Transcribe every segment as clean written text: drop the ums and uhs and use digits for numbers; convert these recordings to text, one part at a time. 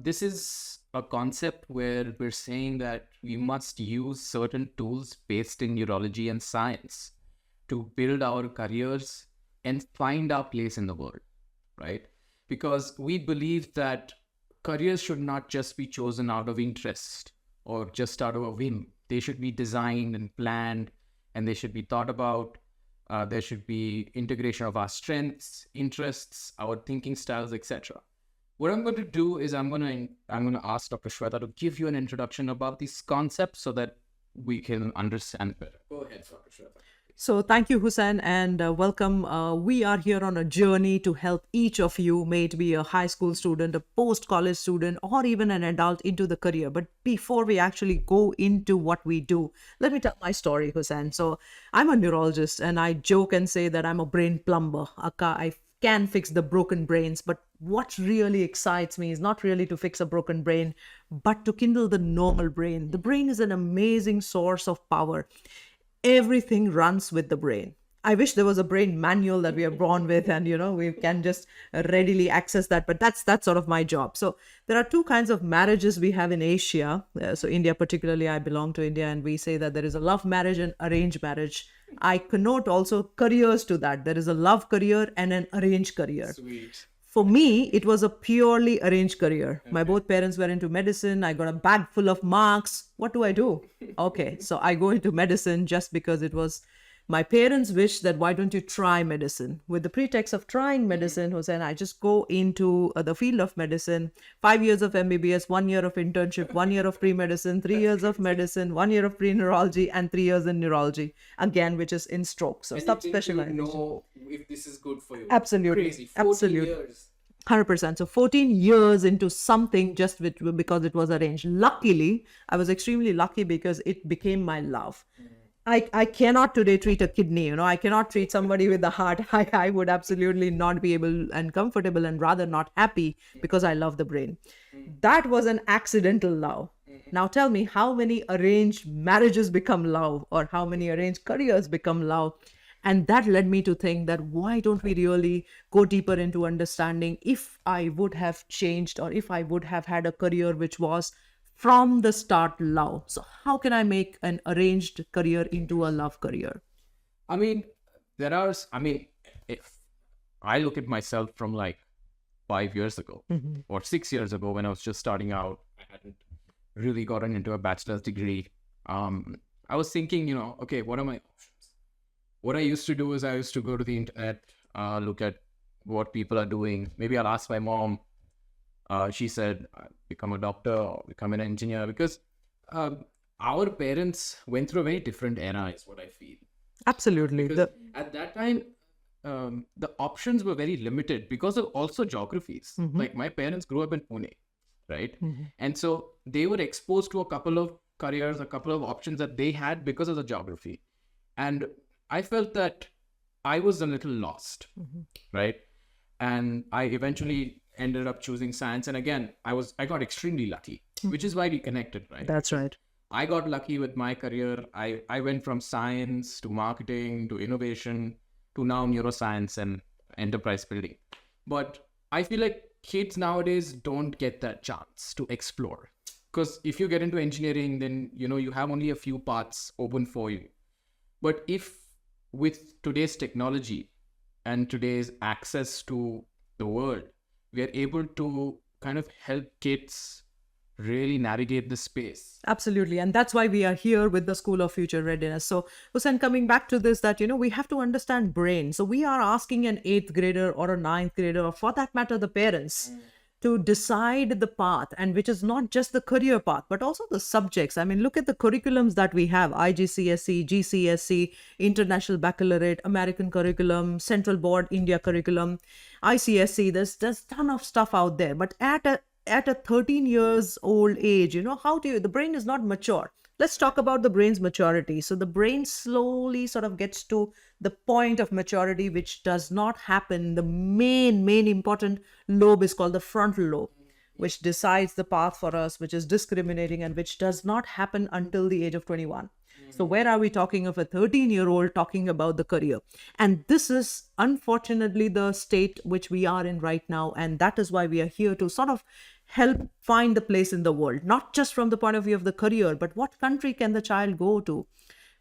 this is a concept where we're saying that we must use certain tools based in neurology and science to build our careers and find our place in the world, right? Because we believe that careers should not just be chosen out of interest or just out of a whim. They should be designed and planned, and they should be thought about. There should be integration of our strengths, interests, our thinking styles, etc. What I'm going to do is I'm going to ask Dr. Sweta to give you an introduction about these concepts so that we can understand better. Go ahead, Dr. Sweta. So thank you, Hussain, and welcome. We are here on a journey to help each of you, may it be a high school student, a post-college student, or even an adult into the career. But before we actually go into what we do, let me tell my story, Hussain. So I'm a neurologist, and I joke and say that I'm a brain plumber. I can fix the broken brains, but what really excites me is not really to fix a broken brain, but to kindle the normal brain. The brain is an amazing source of power. Everything runs with the brain. I wish there was a brain manual that we are born with and, we can just readily access that. But that's sort of my job. So there are two kinds of marriages we have in Asia. So India, particularly, I belong to India, and we say that there is a love marriage and arranged marriage. I connote also careers to that. There is a love career and an arranged career. Sweet. For me, it was a purely arranged career. My both parents were into medicine. I got a bag full of marks. What do I do? Okay, so I go into medicine just because it was my parents' wish that why don't you try medicine? With the pretext of trying medicine, Hussain, I just go into the field of medicine. 5 years of MBBS, 1 year of internship, 1 year of pre-medicine, 3 years of medicine, 1 year of pre-neurology, and 3 years in neurology, again, which is in stroke. So subspecialization. Know if this is good for you. Absolutely. Crazy. 14 Absolutely. years. 100%. So 14 years into something just because it was arranged. Luckily, I was extremely lucky because it became my love. I cannot today treat a kidney, I cannot treat somebody with the heart. I would absolutely not be able and comfortable and rather not happy because I love the brain. That was an accidental love. Now tell me, how many arranged marriages become love, or how many arranged careers become love? And that led me to think that why don't we really go deeper into understanding if I would have changed, or if I would have had a career which was from the start love. So how can I make an arranged career into a love career? If I look at myself from like 5 years ago or 6 years ago when I was just starting out, I hadn't really gotten into a bachelor's degree. I was thinking, okay, what are my options? What I used to do is I used to go to the internet, look at what people are doing. Maybe I'll ask my mom. She said, become a doctor or become an engineer, because our parents went through a very different era, is what I feel. Absolutely. Because at that time, the options were very limited because of also geographies. Like my parents grew up in Pune, right? And so they were exposed to a couple of careers, a couple of options that they had because of the geography. And I felt that I was a little lost, right? And I eventually ended up choosing science. And again, I got extremely lucky, which is why we connected, right? That's right. I got lucky with my career. I went from science to marketing to innovation to now neuroscience and enterprise building. But I feel like kids nowadays don't get that chance to explore. Because if you get into engineering, then, you have only a few paths open for you. But if with today's technology and today's access to the world, we are able to kind of help kids really navigate the space. Absolutely. And that's why we are here with the School of Future Readiness. So, Hussain, coming back to this, that, we have to understand brain. So we are asking an 8th grader or a 9th grader, or for that matter, the parents, to decide the path, and which is not just the career path, but also the subjects. Look at the curriculums that we have: IGCSE, GCSE, International Baccalaureate, American curriculum, Central Board India curriculum, ICSE. There's a ton of stuff out there. But at a 13 years old age, the brain is not mature. Let's talk about the brain's maturity. So the brain slowly sort of gets to the point of maturity, which does not happen. The main important lobe is called the frontal lobe, which decides the path for us, which is discriminating, and which does not happen until the age of 21. So where are we talking of a 13-year-old talking about the career? And this is unfortunately the state which we are in right now. And that is why we are here to sort of help find the place in the world, not just from the point of view of the career, but what country can the child go to?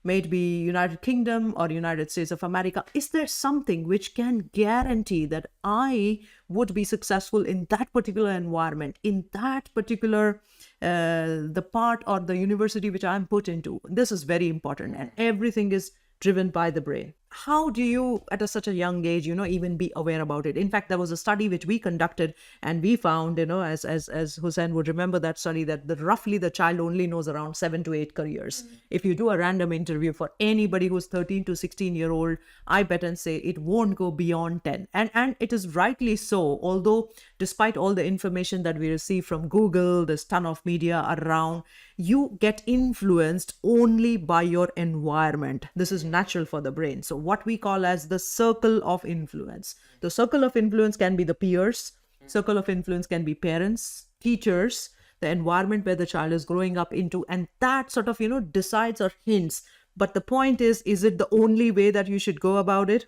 May it be United Kingdom or United States of America. Is there something which can guarantee that I would be successful in that particular environment, in that particular the part or the university which I'm put into? This is very important, and everything is driven by the brain. How do you, at such a young age, even be aware about it? In fact, there was a study which we conducted, and we found, as Hussain would remember that study, that roughly the child only knows around 7 to 8 careers. If you do a random interview for anybody who's 13 to 16-year-old, I bet and say it won't go beyond 10. And it is rightly so, although despite all the information that we receive from Google, there's ton of media around, you get influenced only by your environment. This is natural for the brain. So what we call as the circle of influence. The circle of influence can be the peers, circle of influence can be parents, teachers, the environment where the child is growing up into, and that sort of, decides or hints. But the point is it the only way that you should go about it?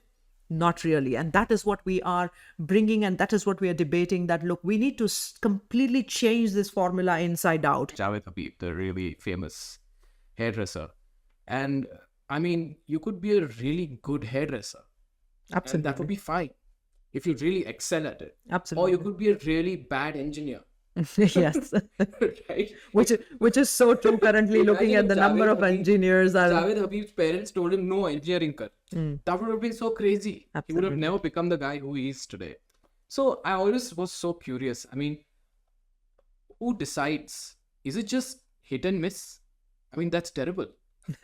Not really. And that is what we are bringing, and that is what we are debating, that look, we need to completely change this formula inside out. Javed Habib, the really famous hairdresser. And I mean, you could be a really good hairdresser. Absolutely. And that would be fine if you really excel at it. Absolutely. Or you could be a really bad engineer. Yes. Right? Which is so true currently, looking at the number of engineers are... Javed Habib's parents told him, no, engineering kar. That would have been so crazy. Absolutely. He would have never become the guy who he is today. So I always was so curious. I mean, who decides? Is it just hit and miss? I mean, that's terrible.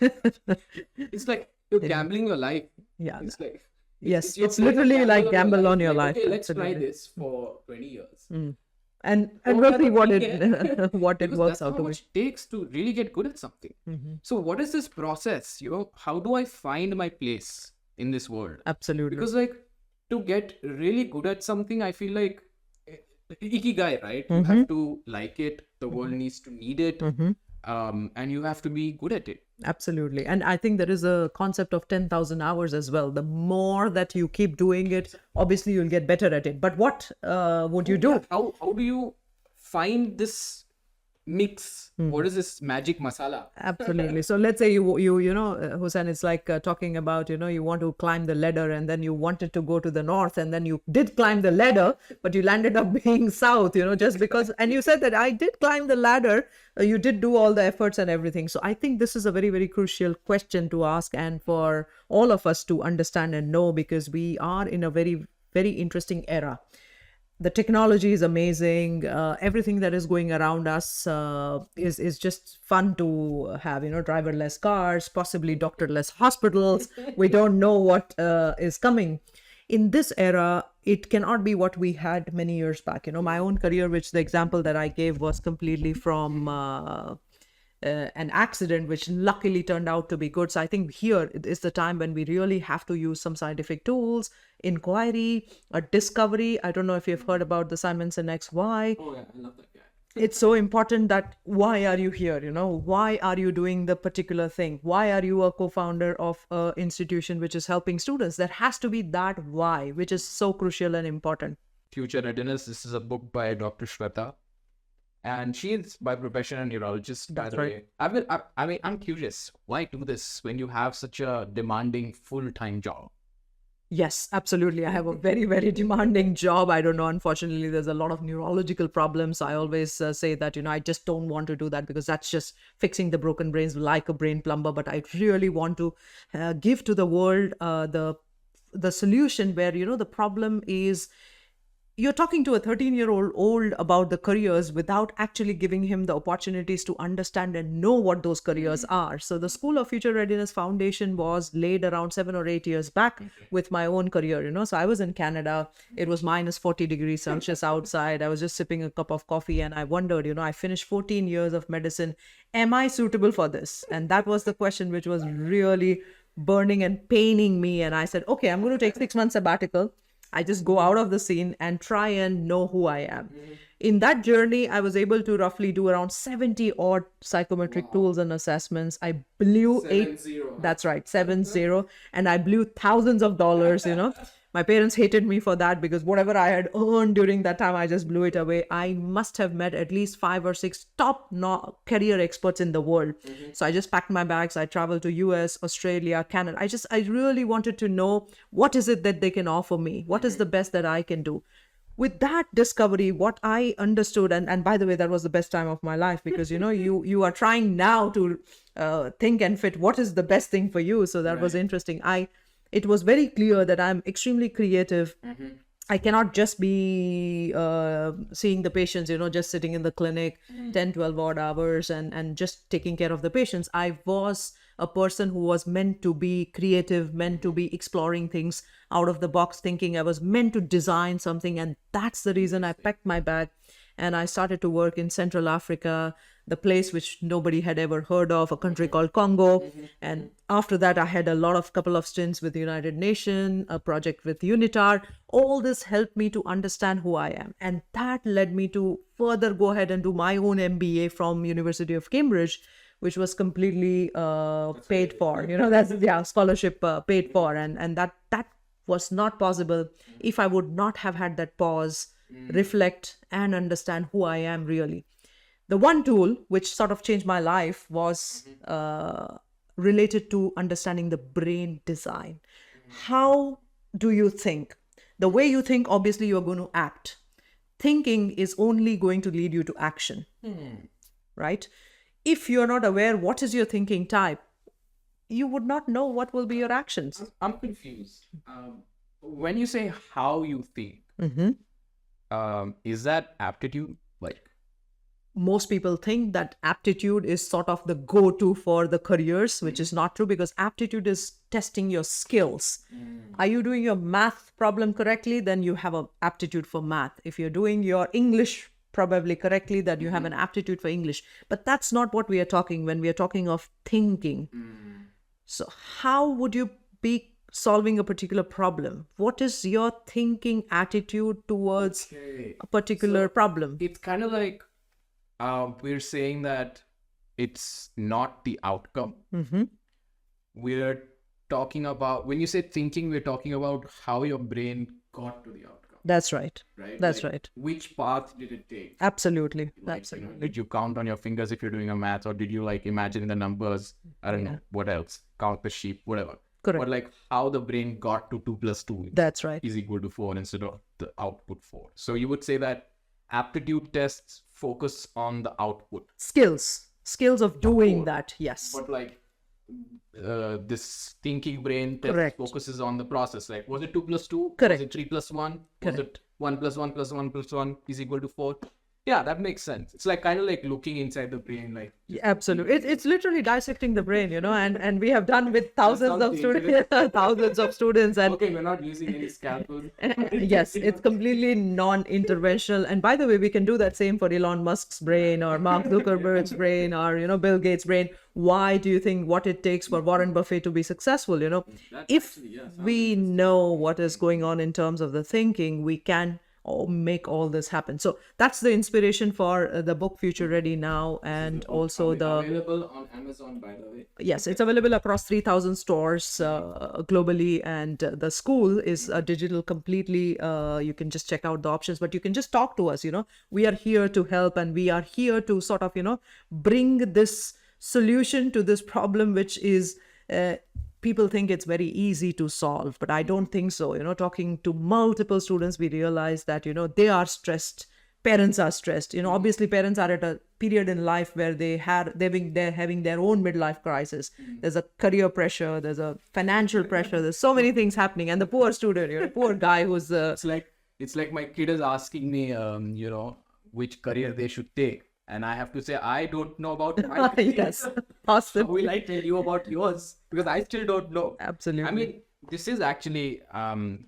It's like you're gambling your life. Yeah. It's like... Yes, you're it's playing a literally like gamble on your Like, life. okay, let's Absolutely. try this for 20 years. And Oh, we'll yeah, see what but it what it Because works that's out how to be. much it takes to really get good at something. So what is this process? How do I find my place in this world? Absolutely. Because like to get really good at something, I feel like ikigai, right? You have to like it. The world needs to need it. And you have to be good at it. Absolutely. And I think there is a concept of 10,000 hours as well. The more that you keep doing it, obviously you'll get better at it. But what would you do? How do you find this mix? What is this magic masala? Absolutely. So let's say Hussain, it's like talking about, you want to climb the ladder, and then you wanted to go to the north, and then you did climb the ladder, but you landed up being south, just because, and you said that I did climb the ladder, you did do all the efforts and everything. So I think this is a very, very crucial question to ask, and for all of us to understand and know, because we are in a very, very interesting era. The technology is amazing. Everything that is going around us is just fun to have, driverless cars, possibly doctorless hospitals. We don't know what is coming. In this era, it cannot be what we had many years back. My own career, which the example that I gave was completely from an accident, which luckily turned out to be good. So I think here is the time when we really have to use some scientific tools, inquiry, or discovery. I don't know if you've heard about the Simonson XY. Oh yeah, I love that guy. It's so important that why are you here? Why are you doing the particular thing? Why are you a co-founder of an institution which is helping students? There has to be that why, which is so crucial and important. Future Readiness. This is a book by Dr. Sweta. And she is by profession a neurologist, by That's the way. I mean, I'm curious. Why do this when you have such a demanding full-time job? Yes, absolutely. I have a very, very demanding job. I don't know. Unfortunately, there's a lot of neurological problems. I always say that, I just don't want to do that, because that's just fixing the broken brains like a brain plumber. But I really want to give to the world the solution where, the problem is, you're talking to a 13-year-old about the careers without actually giving him the opportunities to understand and know what those careers are. So the School of Future Readiness Foundation was laid around 7 or 8 years back with my own career, So I was in Canada. It was minus 40 degrees Celsius outside. I was just sipping a cup of coffee, and I wondered, I finished 14 years of medicine. Am I suitable for this? And that was the question which was really burning and paining me. And I said, okay, I'm going to take 6 months sabbatical. I just go out of the scene and try and know who I am. In that journey, I was able to roughly do around 70 odd psychometric tools and assessments. I blew 7-0. That's right, 7-0. And I blew thousands of dollars, My parents hated me for that because whatever I had earned during that time, I just blew it away. I must have met at least 5 or 6 top career experts in the world. So I just packed my bags. I traveled to US, Australia, Canada. I really wanted to know what is it that they can offer me? What is the best that I can do? With that discovery, what I understood, and by the way, that was the best time of my life, because you are trying now to think and fit what is the best thing for you. So that was interesting. It was very clear that I'm extremely creative. I cannot just be seeing the patients, just sitting in the clinic 10, 12 odd hours and just taking care of the patients. I was a person who was meant to be creative, meant to be exploring things out of the box thinking. I was meant to design something. And that's the reason I packed my bag and I started to work in Central Africa, the place which nobody had ever heard of, a country called Congo. And after that, I had couple of stints with the United Nations, a project with UNITAR. All this helped me to understand who I am. And that led me to further go ahead and do my own MBA from University of Cambridge, which was completely paid for. That's scholarship paid for. And that was not possible if I would not have had that pause, reflect, and understand who I am really. The one tool which sort of changed my life was related to understanding the brain design. How do you think? The way you think, obviously, you're going to act. Thinking is only going to lead you to action, right? If you're not aware what is your thinking type, you would not know what will be your actions. I'm confused. When you say how you think, is that aptitude? Most people think that aptitude is sort of the go-to for the careers, which is not true, because aptitude is testing your skills. Are you doing your math problem correctly? Then you have an aptitude for math. If you're doing your English probably correctly, that you have an aptitude for English. But that's not what we are talking when we are talking of thinking. So how would you be solving a particular problem? What is your thinking attitude towards a particular problem? It's kind of like we're saying that it's not the outcome. We're talking about, when you say thinking, we're talking about how your brain got to the outcome. That's right. Right? That's right. Which path did it take? Absolutely. Absolutely. Did you count on your fingers if you're doing a math, or did you imagine the numbers? I don't know. What else? Count the sheep, whatever. Correct. But how the brain got to 2 + 2 That's right. is equal to 4 instead of the output 4. So you would say that aptitude tests focus on the output. Skills of doing that. Yes. But this thinking brain test focuses on the process. Was it 2 + 2? Correct. Was it 3 + 1? Correct. Was it 1 + 1 + 1 + 1 is equal to 4? Yeah, that makes sense. It's kind of looking inside the brain. Absolutely. It's literally dissecting the brain, and we have done with thousands of students. And okay, we're not using any scalpels. Yes, it's completely non-interventional. And by the way, we can do that same for Elon Musk's brain or Mark Zuckerberg's brain or, Bill Gates' brain. Why do you think what it takes for Warren Buffett to be successful? If we know what is going on in terms of the thinking, we can make all this happen. So that's the inspiration for the book Future Ready Now, and also available on Amazon, by the way. Yes, it's available across 3,000 stores globally, and the school is digital completely. You can just check out the options, but you can just talk to us. We are here to help, and we are here to sort of bring this solution to this problem, which is people think it's very easy to solve, but I don't think so. Talking to multiple students, we realize that, they are stressed. Parents are stressed. Obviously parents are at a period in life where they're having their own midlife crisis. There's a career pressure, there's a financial pressure, there's so many things happening. And the poor student, poor guy who's... It's like my kid is asking me, which career they should take. And I have to say, I don't know about my career. Yes, awesome. How will I tell you about yours? Because I still don't know. Absolutely. I mean, this is actually an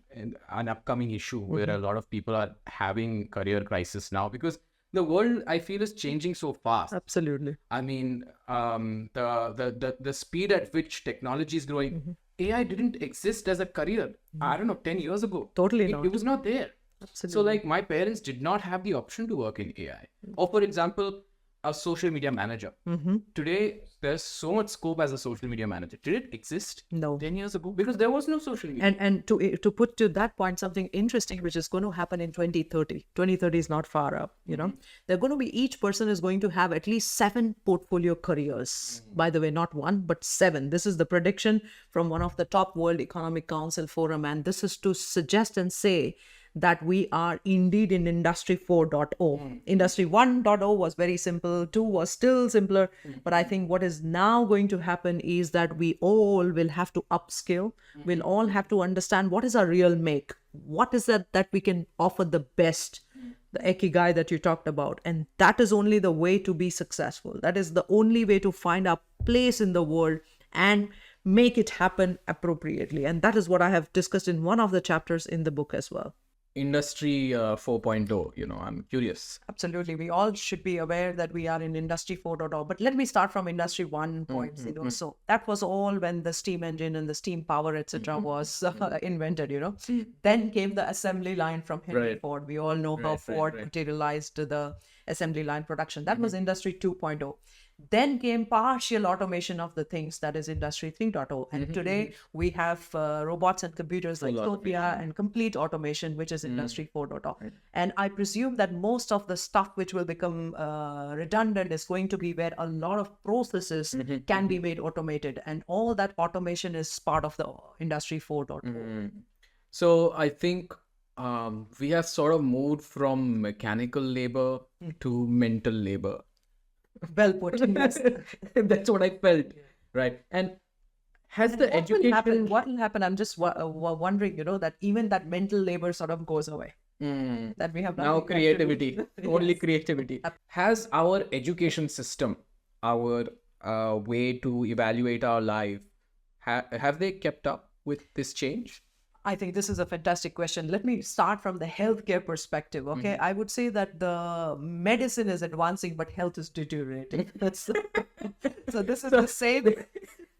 upcoming issue where a lot of people are having career crisis now, because the world, I feel, is changing so fast. Absolutely. I mean, the speed at which technology is growing, AI didn't exist as a career, I don't know, 10 years ago. Totally not. It was not there. Absolutely. So my parents did not have the option to work in AI. Or for example, a social media manager. Today, there's so much scope as a social media manager. Did it exist No. 10 years ago? Because there was no social media. And to put to that point something interesting which is going to happen in 2030. 2030 is not far up, you know. They're going to be, each person is going to have at least 7 portfolio careers. By the way, not 1 but 7. This is the prediction from one of the top World Economic Council forum, and this is to suggest and say that we are indeed in Industry 4.0. Industry 1.0 was very simple, 2 was still simpler, but I think what is now going to happen is that we all will have to upskill. We'll all have to understand what is our real make. What is that we can offer the best, the ikigai that you talked about. And that is only the way to be successful. That is the only way to find our place in the world and make it happen appropriately. And that is what I have discussed in one of the chapters in the book as well. Industry 4.0, you know, I'm curious. Absolutely. We all should be aware that we are in Industry 4.0. But let me start from Industry 1.0. So that was all when the steam engine and the steam power, etc., was invented, you know. Then came the assembly line from Henry Ford. We all know how Ford materialized the assembly line production. That was Industry 2.0. Then came partial automation of the things, that is Industry 3.0. And today we have robots and computers like Sophia and complete automation, which is Industry 4.0. And I presume that most of the stuff which will become redundant is going to be where a lot of processes can be made automated. And all that automation is part of the Industry 4.0. So I think we have sort of moved from mechanical labor to mental labor. Well put. Yes. That's what I felt. Right. And has the education... What will happen? I'm just wondering, you know, that even that mental labor sort of goes away. That we have now creativity, only creativity. Has our education system, our way to evaluate our life, have they kept up with this change? I think this is a fantastic question. Let me start from the healthcare perspective. Okay, I would say that the medicine is advancing, but health is deteriorating. So this is the same.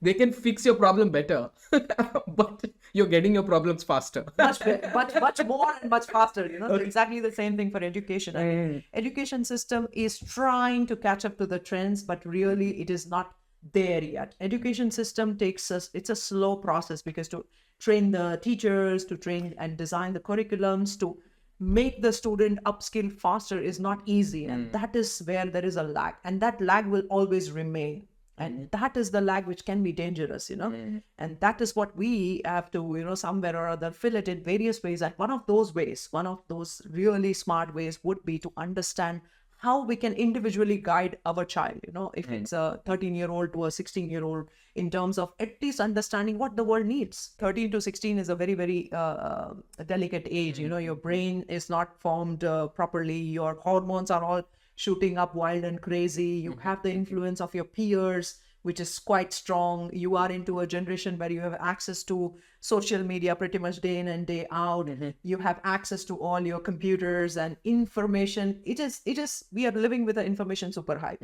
They can fix your problem better, but you're getting your problems faster. much more and much faster. You know, okay. Exactly the same thing for education. I mean, education system is trying to catch up to the trends, but really it is not there yet. Education system takes us, it's a slow process, because to train the teachers, to train and design the curriculums, to make the student upskill faster is not easy. And that is where there is a lag, and that lag will always remain. And that is the lag which can be dangerous, you know. And that is what we have to, you know, somewhere or other fill it in various ways. And one of those ways, one of those really smart ways would be to understand how we can individually guide our child, you know, if it's a 13-year-old to a 16-year-old, in terms of at least understanding what the world needs. 13 to 16 is a very, very delicate age. You know, your brain is not formed properly. Your hormones are all shooting up wild and crazy. You have the influence of your peers, which is quite strong. You are into a generation where you have access to social media pretty much day in and day out. You have access to all your computers and information. We are living with an information super hype.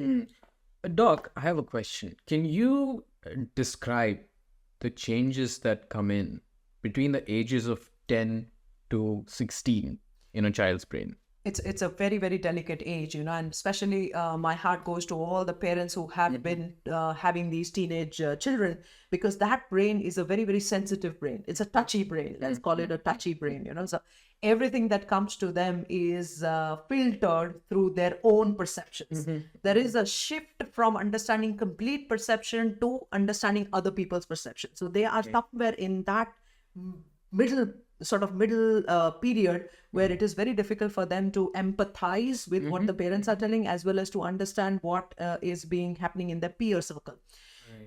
Doc, I have a question. Can you describe the changes that come in between the ages of 10 to 16 in a child's brain? It's a very, very delicate age, you know, and especially my heart goes to all the parents who have been having these teenage children, because that brain is a very, very sensitive brain. It's a touchy brain. Let's call it a touchy brain, you know. So everything that comes to them is filtered through their own perceptions. There is a shift from understanding complete perception to understanding other people's perception. So they are somewhere in that middle period where it is very difficult for them to empathize with what the parents are telling, as well as to understand what is happening in their peer circle.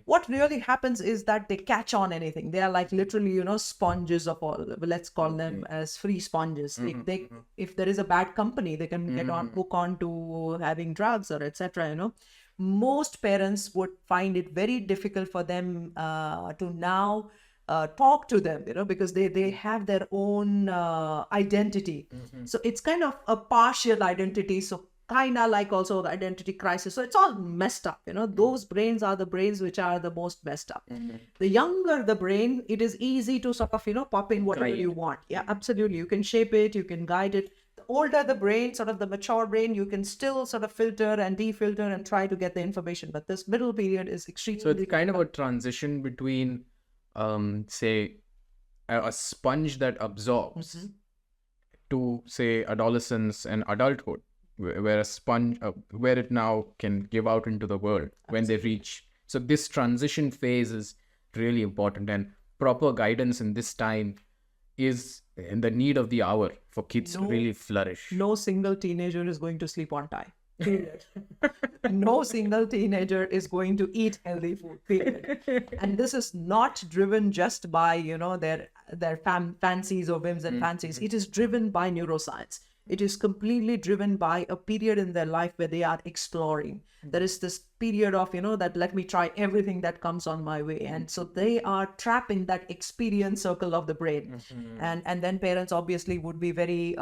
What really happens is that they catch on anything. They are like literally, you know, sponges of all. Let's call them as free sponges. If there is a bad company, they can get hook on to having drugs or etc. You know, most parents would find it very difficult for them to now talk to them, you know, because they have their own identity. So it's kind of a partial identity. So kind of like also the identity crisis. So it's all messed up, you know. Those brains are the brains which are the most messed up. The younger the brain, it is easy to sort of, you know, pop in whatever you want. Yeah, absolutely. You can shape it, you can guide it. The older the brain, sort of the mature brain, you can still sort of filter and defilter and try to get the information. But this middle period is extremely... So it's kind of a transition between, say, a sponge that absorbs to, say, adolescence and adulthood, where a sponge, where it now can give out into the world when they reach. So this transition phase is really important, and proper guidance in this time is in the need of the hour for kids to really flourish. No single teenager is going to sleep on time. Period. No single teenager is going to eat healthy food. Period. And this is not driven just by, you know, their fancies or whims and fancies. It is driven by neuroscience. It is completely driven by a period in their life where they are exploring. There is this period of, you know, that let me try everything that comes on my way. And so they are trapped in that experience circle of the brain. And then parents obviously would be very,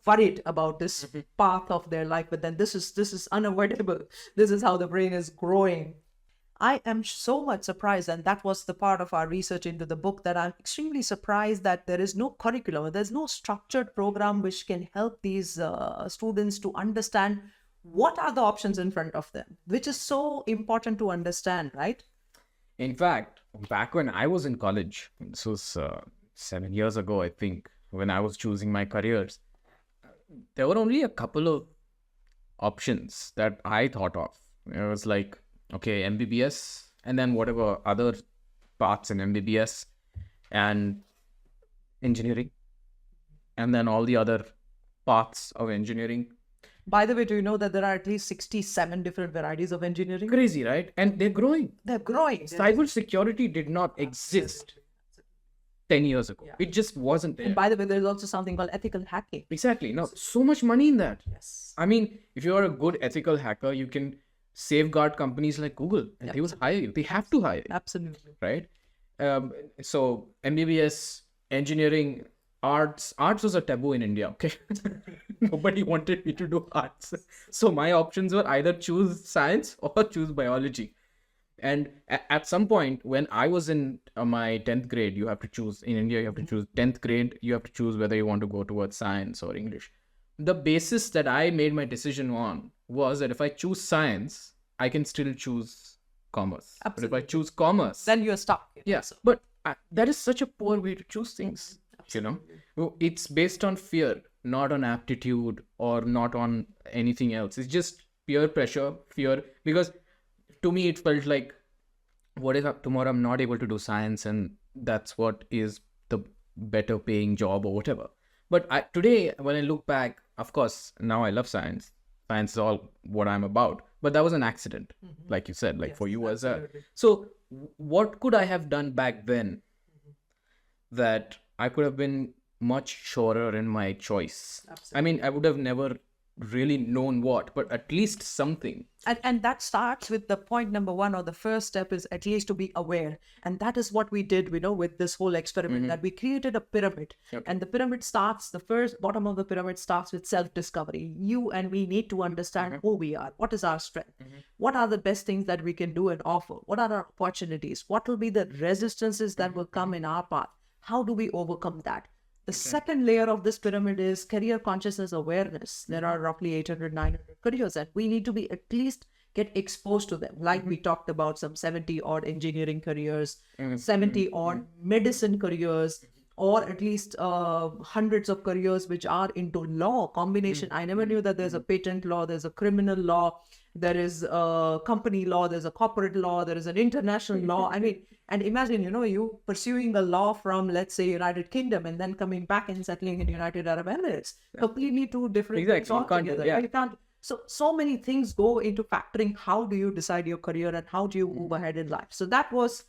worried about this path of their life. But then this is unavoidable. This is how the brain is growing. I am so much surprised, and that was the part of our research into the book, that I'm extremely surprised that there is no curriculum, there's no structured program which can help these students to understand what are the options in front of them, which is so important to understand, right? In fact, back when I was in college, this was 7 years ago, I think, when I was choosing my careers, there were only a couple of options that I thought of. It was like, okay, MBBS, and then whatever other parts in MBBS, and engineering, and then all the other parts of engineering. By the way, do you know that there are at least 67 different varieties of engineering? Crazy, right? And they're growing. They're growing. Cybersecurity did not exist 10 years ago. It just wasn't there. And by the way, there's also something called ethical hacking. Exactly. Now, so much money in that. Yes. I mean, if you're a good ethical hacker, you can safeguard companies like Google, and they will hire you. They have to hire you. Absolutely. Right? So MBBS, engineering, arts was a taboo in India. Okay, nobody wanted me to do arts, so my options were either choose science or choose biology. And at some point, when I was in my 10th grade, you have to choose in India. You have to choose 10th grade. You have to choose whether you want to go towards science or English. The basis that I made my decision on was that if I choose science, I can still choose commerce. Absolutely. But if I choose commerce, Then you're stuck. yes. But that is such a poor way to choose things. Absolutely. You know, it's based on fear, not on aptitude or not on anything else. It's just peer pressure, fear. Because to me, it felt like, what if tomorrow I'm not able to do science, and that's what is the better paying job or whatever. But today, when I look back, of course, now I love science. Science is all what I'm about. But that was an accident, like you said, like for you as a... So what could I have done back then that I could have been much surer in my choice? Absolutely. I mean, I would have never really known what, but at least something. And that starts with the point number one, or the first step is at least to be aware. And that is what we did, with this whole experiment, that we created a pyramid. Okay. And the pyramid starts, the first bottom of the pyramid starts with self-discovery. You and we need to understand who we are. What is our strength? What are the best things that we can do and offer? What are our opportunities? What will be the resistances that will come in our path? How do we overcome that? The second layer of this pyramid is career consciousness awareness. There are roughly 800, 900 careers, and we need to be at least get exposed to them. Like we talked about some 70 odd engineering careers, 70 odd medicine careers, or at least hundreds of careers which are into law combination. I never knew that there's a patent law, there's a criminal law, there is a company law, there's a corporate law, there is an international law. I mean, and imagine, you pursuing a law from, let's say, United Kingdom, and then coming back and settling in United Arab Emirates. Completely two different things altogether. You can't. So many things go into factoring. How do you decide your career and how do you move ahead in life? So that was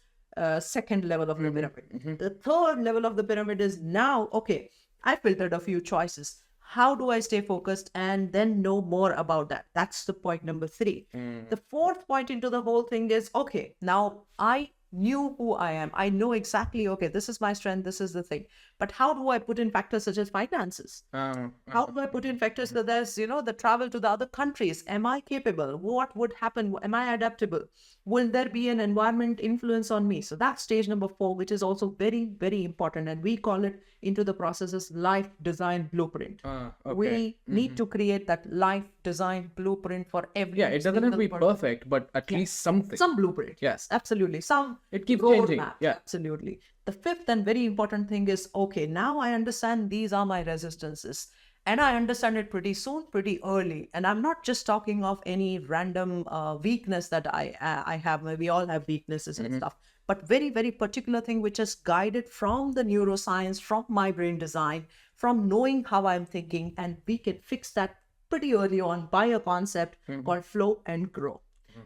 second level of the pyramid. The third level of the pyramid is now, okay, I filtered a few choices. How do I stay focused and then know more about that? That's the point number 3. The fourth point into the whole thing is, okay, now I knew who I am. I know exactly, okay, this is my strength, this is the thing. But how do I put in factors such as finances? How do I put in factors that there's, the travel to the other countries? Am I capable? What would happen? Am I adaptable? Will there be an environment influence on me? So that's stage number 4, which is also very, very important. And we call it into the process as life design blueprint. We need to create that life design blueprint for every Yeah, it doesn't have to be perfect, but at least something. Some blueprint. Yes. Absolutely. Some It keeps roadmap. changing. Yeah. Absolutely. The 5th and very important thing is, okay, now I understand these are my resistances. And I understand it pretty soon, pretty early. And I'm not just talking of any random weakness that I have. We all have weaknesses and stuff. But very, very particular thing which is guided from the neuroscience, from my brain design, from knowing how I'm thinking. And we can fix that pretty early on by a concept called flow and grow.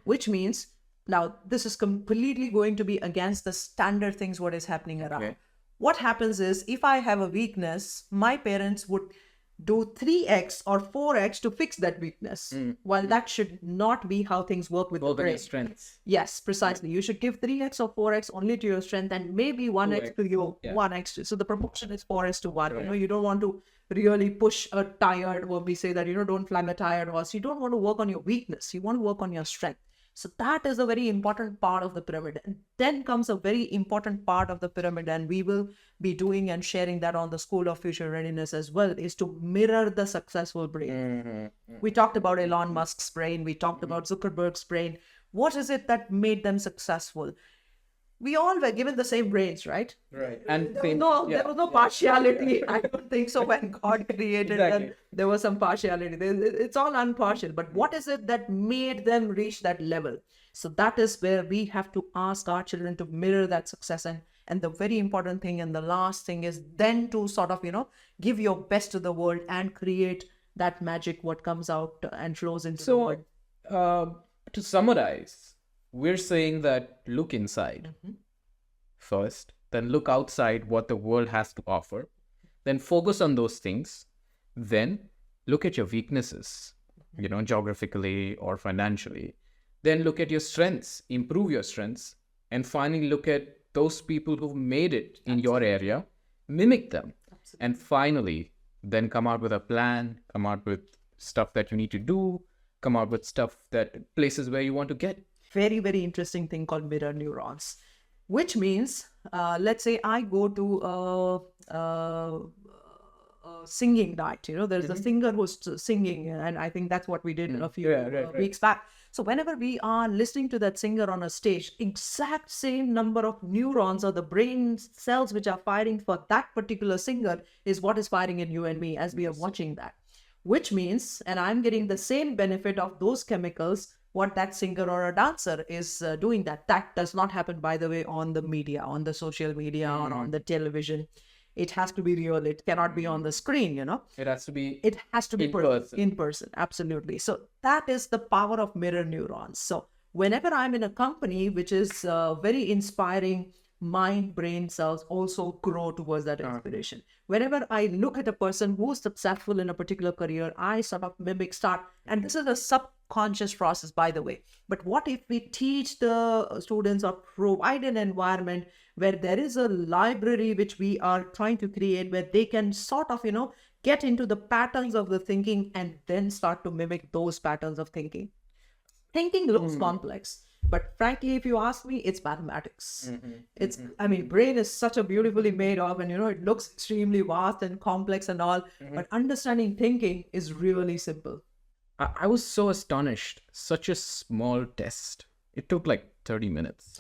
Which means, now this is completely going to be against the standard things what is happening around. Okay. What happens is, if I have a weakness, my parents would do 3x or 4x to fix that weakness. While that should not be how things work with the Both of your brain. strengths. Yes, precisely. You should give 3x or 4x only to your strength and maybe 1x to you, 1x to. So the proportion is 4x to 1. Right. You don't want to really push a tired, or we say that, don't flag a tired horse. You don't want to work on your weakness. You want to work on your strength. So that is a very important part of the pyramid. And then comes a very important part of the pyramid, and we will be doing and sharing that on the School of Future Readiness as well, is to mirror the successful brain. We talked about Elon Musk's brain. We talked about Zuckerberg's brain. What is it that made them successful? We all were given the same brains, right? Right. And There was no partiality. I don't think so. When God created them, there was some partiality. It's all impartial. But what is it that made them reach that level? So that is where we have to ask our children to mirror that success. And the very important thing and the last thing is then to sort of, give your best to the world and create that magic what comes out and flows into the world. To summarize, we're saying that look inside first, then look outside what the world has to offer, then focus on those things, then look at your weaknesses, geographically or financially, then look at your strengths, improve your strengths, and finally look at those people who've made it in your area, mimic them. And finally, then come out with a plan, come out with stuff that you need to do, come out with places where you want to get. Very, very interesting thing called mirror neurons, which means, let's say I go to a singing night. There's a singer who's singing, and I think that's what we did a few weeks back. So whenever we are listening to that singer on a stage, exact same number of neurons or the brain cells which are firing for that particular singer is what is firing in you and me as we are watching that. Which means, and I'm getting the same benefit of those chemicals, what that singer or a dancer is doing. That does not happen, by the way, on the media, on the social media, or on the television. It has to be real. It cannot be on the screen, It has to be in person. In person, absolutely. So that is the power of mirror neurons. So whenever I'm in a company which is very inspiring, mind, brain cells also grow towards that inspiration. Whenever I look at a person who's successful in a particular career, I sort of start. And this is a subconscious process, by the way. But what if we teach the students or provide an environment where there is a library which we are trying to create, where they can sort of, get into the patterns of the thinking and then start to mimic those patterns of thinking. Thinking looks complex. But frankly, if you ask me, it's mathematics. Brain is such a beautifully made of, and it looks extremely vast and complex and all, but understanding thinking is really simple. I was so astonished. Such a small test. It took like 30 minutes.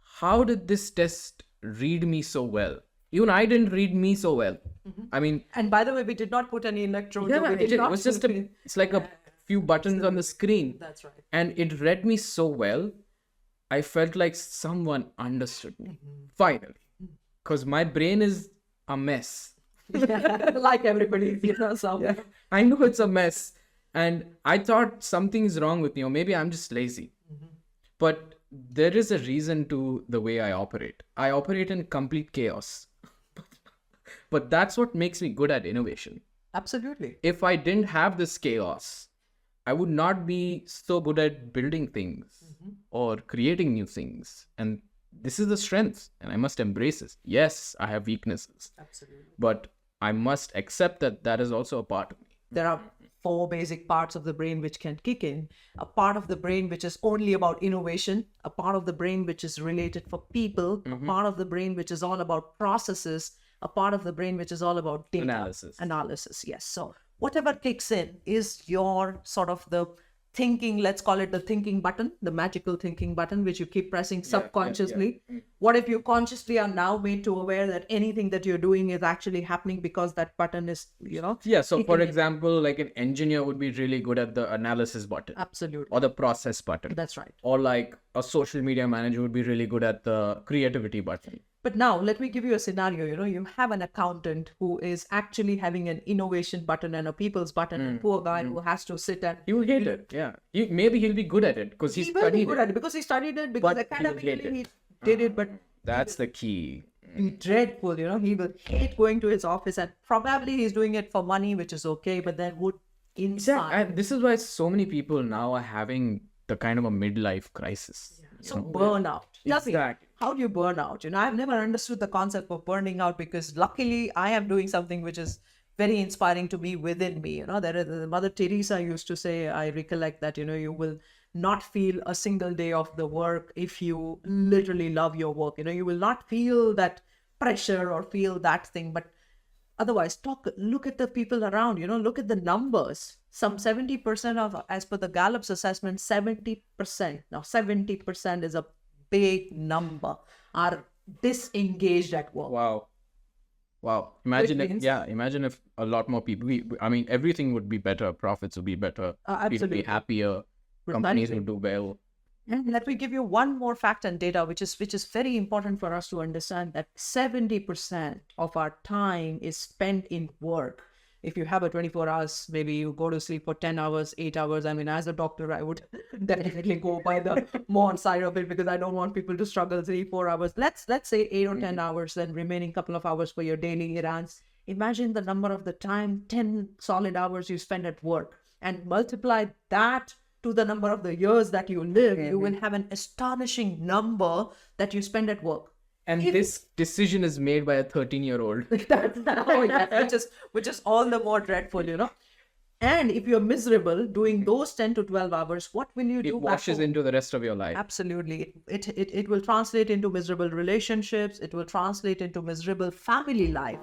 How did this test read me so well? Even I didn't read me so well. And by the way, we did not put any electrodes. It was just it's like a few buttons on the screen. That's right. And it read me so well. I felt like someone understood me. Finally. Because my brain is a mess. Like everybody, somewhere. I know it's a mess. And I thought something's wrong with me, or maybe I'm just lazy. But there is a reason to the way I operate. I operate in complete chaos. But that's what makes me good at innovation. Absolutely. If I didn't have this chaos, I would not be so good at building things or creating new things. And this is the strength and I must embrace this. Yes, I have weaknesses. Absolutely. But I must accept that that is also a part of me. There are 4 basic parts of the brain which can kick in. A part of the brain which is only about innovation, a part of the brain which is related for people, a part of the brain which is all about processes, a part of the brain which is all about data. Analysis, yes. So whatever kicks in is your sort of the thinking, let's call it the thinking button, the magical thinking button, which you keep pressing subconsciously. What if you consciously are now made to aware that anything that you're doing is actually happening because that button is, So for example, like an engineer would be really good at the analysis button. Absolutely. Or the process button. That's right. Or like a social media manager would be really good at the creativity button. But now let me give you a scenario. You have an accountant who is actually having an innovation button and a people's button, and poor guy who has to sit and he will hate it. Yeah. Maybe he'll be good at it because he will be studied good it. at it because he studied it, because But he will hate academically he it. did it, but That's the key. be dreadful, he will hate going to his office, and probably he's doing it for money, which is okay, but then would inside. And this is why so many people now are having the kind of a midlife crisis. So burnout. Exactly. How do you burn out? I've never understood the concept of burning out, because luckily I am doing something which is very inspiring to me within me. There is, Mother Teresa used to say, I recollect that, you will not feel a single day of the work if you literally love your work. You will not feel that pressure or feel that thing, but otherwise look at the people around, look at the numbers. Some 70% of, as per the Gallup's assessment, 70%. Now 70% is a big number, are disengaged at work. Wow. Imagine if a lot more people, everything would be better. Profits would be better. People would be happier. Companies would do well. And let me give you one more fact and data, which is very important for us to understand, that 70% of our time is spent in work. If you have a 24 hours, maybe you go to sleep for 10 hours, 8 hours. As a doctor, I would definitely go by the more side of it, because I don't want people to struggle 3-4 hours. Let's say 8 or 10 hours, then remaining couple of hours for your daily errands. Imagine the number of the time, 10 solid hours you spend at work, and multiply that to the number of the years that you live. You will have an astonishing number that you spend at work. And this decision is made by a 13-year-old. Which is all the more dreadful, And if you're miserable doing those 10 to 12 hours, what will you do? It washes into the rest of your life. Absolutely. It will translate into miserable relationships. It will translate into miserable family life.